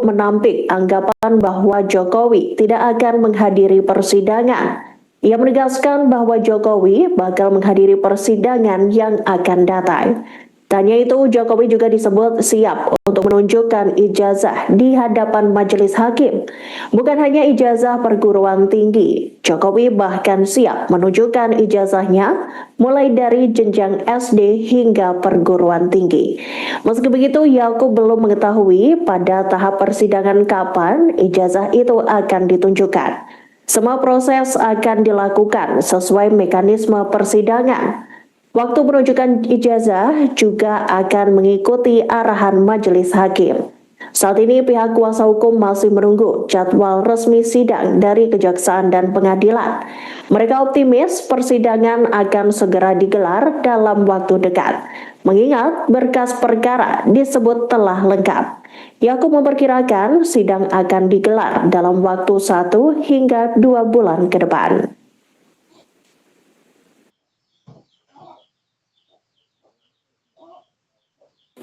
menampik anggapan bahwa Jokowi tidak akan menghadiri persidangan. Ia menegaskan bahwa Jokowi bakal menghadiri persidangan yang akan datang. Tanya itu, Jokowi juga disebut siap untuk menunjukkan ijazah di hadapan majelis hakim. Bukan hanya ijazah perguruan tinggi, Jokowi bahkan siap menunjukkan ijazahnya mulai dari jenjang SD hingga perguruan tinggi. Meski begitu, Yakub belum mengetahui pada tahap persidangan kapan ijazah itu akan ditunjukkan. Semua proses akan dilakukan sesuai mekanisme persidangan. Waktu penunjukan ijazah juga akan mengikuti arahan majelis hakim. Saat ini pihak kuasa hukum masih menunggu jadwal resmi sidang dari kejaksaan dan pengadilan. Mereka optimis persidangan akan segera digelar dalam waktu dekat, mengingat berkas perkara disebut telah lengkap. Yakub memperkirakan sidang akan digelar dalam waktu 1 hingga 2 bulan ke depan.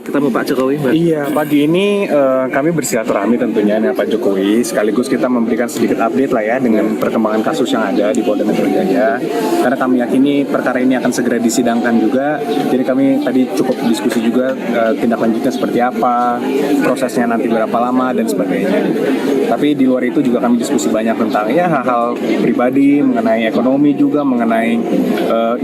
Ketemu Pak Jokowi, Mbak? Iya, pagi ini kami bersilaturahmi tentunya dengan Pak Jokowi, sekaligus kita memberikan sedikit update lah ya dengan perkembangan kasus yang ada di Polda Metro Jaya. Karena kami yakini perkara ini akan segera disidangkan juga, jadi kami tadi cukup diskusi juga tindak lanjutnya seperti apa, prosesnya nanti berapa lama dan sebagainya. Tapi di luar itu juga kami diskusi banyak tentang ya hal-hal pribadi, mengenai ekonomi juga, mengenai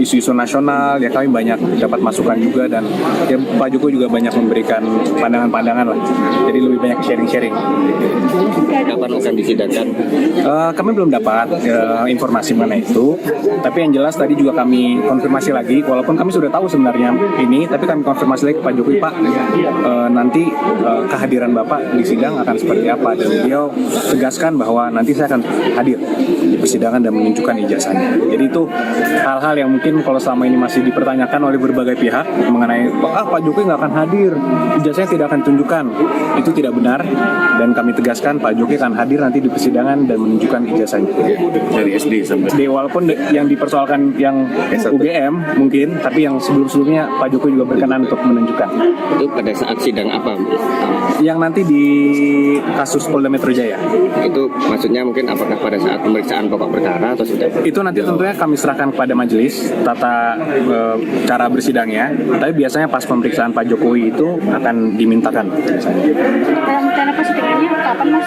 isu-isu nasional. Ya kami banyak dapat masukan juga dan ya Pak Jokowi juga banyak memberikan pandangan-pandangan lah. Jadi lebih banyak sharing-sharing. Kapan akan disidangkan? Kami belum dapat informasi mengenai itu. Tapi yang jelas tadi juga kami konfirmasi lagi, walaupun kami sudah tahu sebenarnya ini, tapi kami konfirmasi lagi ke Pak Jokowi, Pak, nanti kehadiran Bapak di sidang akan seperti apa? Dan beliau tegaskan bahwa nanti saya akan hadir di persidangan dan menunjukkan ijazahnya. Jadi itu hal-hal yang mungkin kalau selama ini masih dipertanyakan oleh berbagai pihak mengenai Pak Jokowi nggak akan hadir, ijazahnya tidak akan tunjukkan. Itu tidak benar dan kami tegaskan Pak Jokowi akan hadir nanti di persidangan dan menunjukkan ijazahnya. Dari SD sampai SD, walaupun yang dipersoalkan yang UGM mungkin, tapi yang sebelum-sebelumnya Pak Jokowi juga berkenan untuk menunjukkan. itu pada saat sidang apa? Yang nanti di kasus Polda Metro Jaya. Itu maksudnya mungkin apakah pada saat pemeriksaan pokok perkara atau sudah? Itu nanti tentunya kami serahkan kepada majelis tata cara bersidangnya. Tapi biasanya pas pemeriksaan Pak Jokowi itu akan dimintakan. Rencana persidangannya kapan, Mas?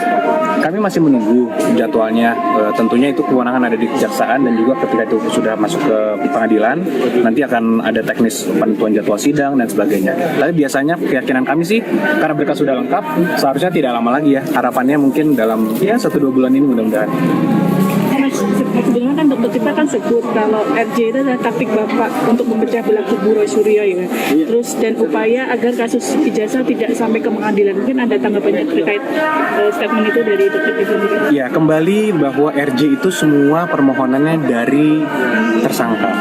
Kami masih menunggu jadwalnya. Tentunya itu kewenangan ada di kejaksaan dan juga ketika itu sudah masuk ke pengadilan, nanti akan ada teknis penentuan jadwal sidang dan sebagainya. Tapi biasanya keyakinan kami sih, karena berkas sudah lengkap, seharusnya tidak lama lagi ya. Harapannya mungkin dalam 1-2 bulan ini mudah-mudahan. Sebelumnya kan Dr. Tirta kan sebut kalau RJ itu adalah taktik Bapak untuk memecah belah kubu Roy Suryo ya. Terus dan upaya agar kasus ijazah tidak sampai ke pengadilan. Mungkin ada tanggapannya terkait statement itu dari Dr. Tirta? Ya, kembali bahwa RJ itu semua permohonannya dari tersangka.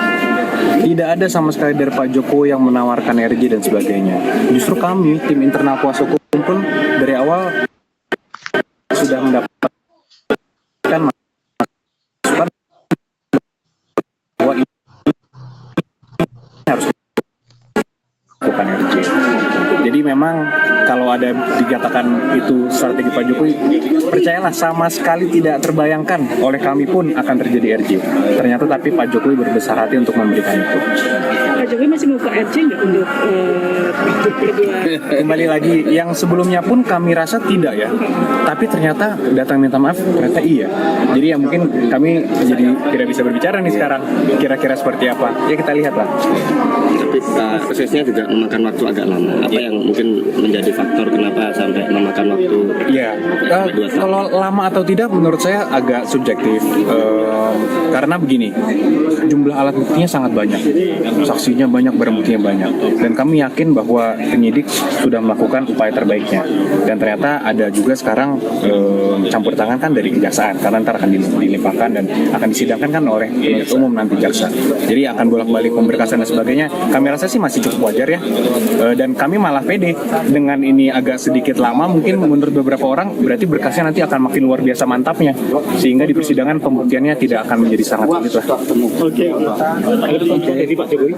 Tidak ada sama sekali dari Pak Jokowi yang menawarkan RJ dan sebagainya. Justru kami, tim internal kuasa hukum pun dari awal sudah mendapatkan masukan bahwa ini harus bukan RJ. Jadi memang kalau ada dikatakan itu strategi Pak Jokowi, percayalah sama sekali tidak terbayangkan oleh kami pun akan terjadi RJ. Ternyata tapi Pak Jokowi berbesar hati untuk memberikan itu. Pak Jokowi masih mau ke RJ nggak untuk kedua? Kembali lagi, yang sebelumnya pun kami rasa tidak ya. Tapi ternyata datang minta maaf, ternyata iya. Jadi ya mungkin kami jadi tidak bisa berbicara nih sekarang. Kira-kira seperti apa? Ya kita lihatlah. Tapi prosesnya juga memakan waktu agak lama. Apa yang mungkin menjadi faktor kenapa sampai memakan waktu? Iya, kalau lama atau tidak menurut saya agak subjektif. Karena begini, jumlah alat buktinya sangat banyak, saksinya banyak, barang buktinya banyak, dan kami yakin bahwa penyidik sudah melakukan upaya terbaiknya. Dan ternyata ada juga sekarang campur tangan kan dari kejaksaan, karena ntar akan dilimpahkan dan akan disidangkan kan oleh penuntut umum nanti jaksa. Jadi akan bolak-balik pemberkasan dan sebagainya. Kami kami rasa sih masih cukup wajar ya. Dan kami malah pede dengan ini agak sedikit lama, mungkin menurut beberapa orang berarti berkasnya nanti akan makin luar biasa mantapnya, sehingga di persidangan pembuktiannya tidak akan menjadi sangat sulit lah. Jadi Pak Jokowi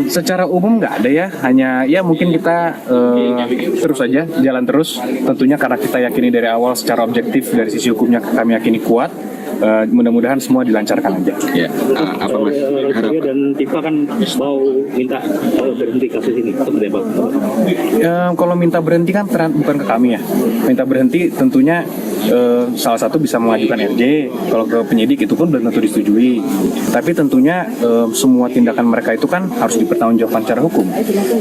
Secara umum nggak ada ya, hanya ya mungkin kita terus aja jalan terus. Tentunya karena kita yakini dari awal secara objektif dari sisi hukumnya kami yakini kuat. Mudah-mudahan semua dilancarkan aja. Ya, apa Mas? Surya dan Tifa kan mau minta berhenti kasus ini seperti apa? Kalau minta berhenti kan bukan ke kami ya. Minta berhenti tentunya salah satu bisa mengajukan RJ. Kalau ke penyidik itu pun belum tentu disetujui. Tapi tentunya semua tindakan mereka itu kan harus dipertanggungjawabkan secara hukum.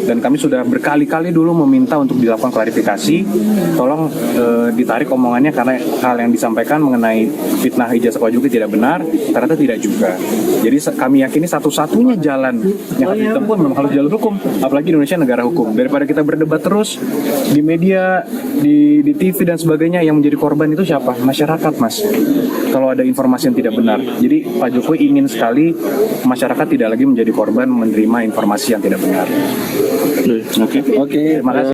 Dan kami sudah berkali-kali dulu meminta untuk dilakukan klarifikasi. Tolong ditarik omongannya karena hal yang disampaikan mengenai fitnah ijazah Pak Jokowi tidak benar, ternyata tidak juga. Jadi kami yakini satu-satunya jalan yang harus ditempuh memang harus jalur hukum. Apalagi Indonesia negara hukum. Daripada kita berdebat terus di media, di TV dan sebagainya, yang menjadi korban itu siapa? Masyarakat, Mas. Kalau ada informasi yang tidak benar. Jadi Pak Jokowi ingin sekali masyarakat tidak lagi menjadi korban menerima informasi yang tidak benar. Oke. Terima kasih.